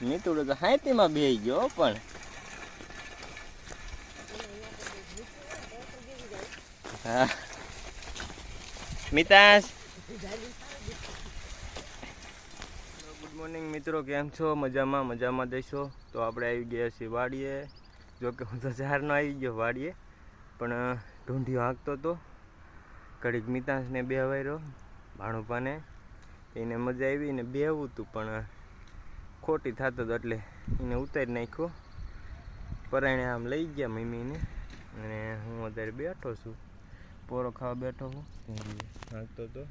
મિત્રો તો 60 માં બેહી ગયો પણ હા મિતાશ ગુડ મોર્નિંગ મિત્રો, કેમ છો? મજામાં દેશો. તો આપણે આવી ગયા છીએ વાડીએ. જોકે હું તો 4 નો આવી ગયો વાડીએ, પણ ઢૂંઢિયો હાંકતો હતો. ઘડીક મિતાશને બેહવાર્યો ભાણુપાને, એને મજા આવી ને બેહવું હતું, પણ ખોટી થતો હતો એટલે એને ઉતારી નાખ્યો. પરાયણે આમ લઈ ગયા મમ્મીને, અને હું અત્યારે બેઠો છું, પોરો ખાવા બેઠો છું. હાંકતો હતો.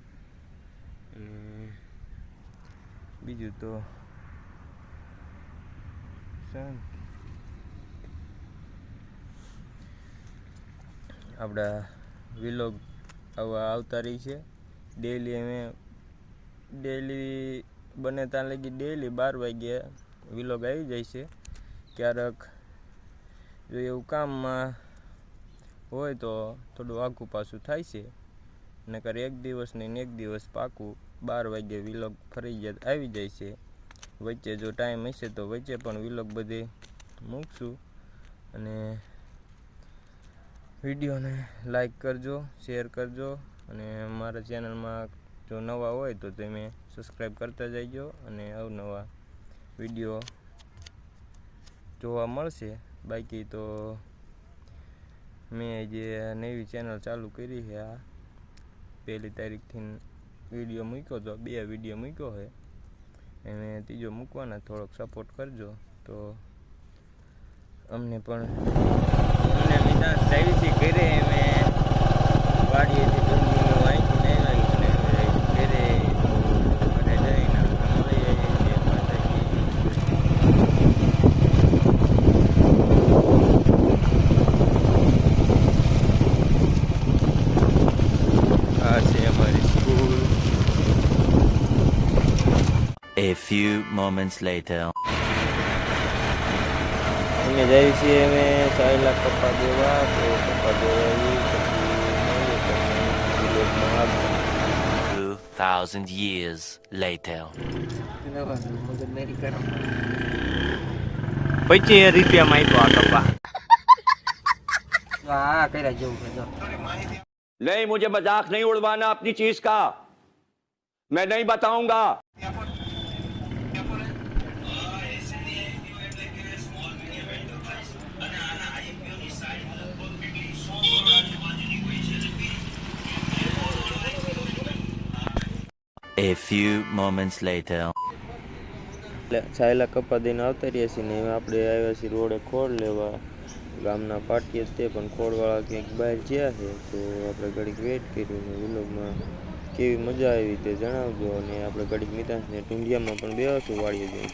અને બીજું તો આપણા વિલોગ આવતા રહી છે. ડેલી બને ત્યાં લગી ડેલી 12 વાગ્યે વિલોગ આવી જાય છે. ક્યારેક જો એવું કામમાં હોય તો થોડું આઘું પાછું થાય છે, નકર એક દિવસ ને એક દિવસ પાકું 12 વાગ્યે વિલોગ ફરજિયાત આવી જાય છે. વચ્ચે જો ટાઈમ હશે તો વચ્ચે પણ વિલોગ બધે મૂકશું. અને વિડીયોને લાઈક કરજો, શેર કરજો, અને મારા ચેનલમાં જો નવા હોય તો તમે સબસ્ક્રાઈબ કરતા જજો, અને અવનવા વિડીયો જોવા મળશે. બાકી તો મેં જે નવી ચેનલ ચાલુ કરી છે, આ 1 તારીખથી વિડીયો મૂક્યો તો, 2 વિડીયો મૂક્યો છે, એને ત્રીજો મૂકવાના. થોડોક સપોર્ટ કરજો તો અમને પણ સર્વિસિંગ કરે. અમે વાડીએથી ડુંગળી વાંચી નહીં ઘરે જઈને આ છે અમારી school. A few moments later. અમે જઈએ છીએ અમે સાયલા કપા દેવા, તો કપા દેવાવી પછી 2000 years later. 25 રૂપિયામાં આપ્યો આ કપા. હા કર્યા જેવું છે જો. नहीं, मुझे मजाक नहीं उड़वाना अपनी चीज का. मैं नहीं बताऊंगा. A few moments later. છાયલા કપા દઈને આવતા રહ્યા છીએ ને આપણે આવ્યા છીએ રોડે ખોળ લેવા. ગામના પાટીએ તે પણ ખોળવાળા કંઈક બહાર ગયા છે, તો આપણે ઘડીક વેઇટ કર્યું. ને વિલોગમાં કેવી મજા આવી તે જણાવજો. અને આપણે ઘડીક મિતાશને ઢૂંઢિયામાં પણ બેસીશું વાળીએ જઈને.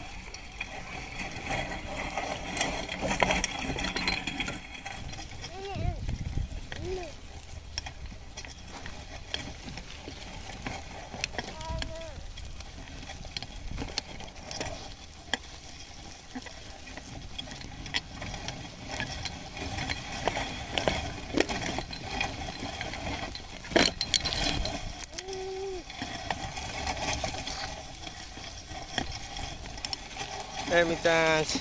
મિતાશ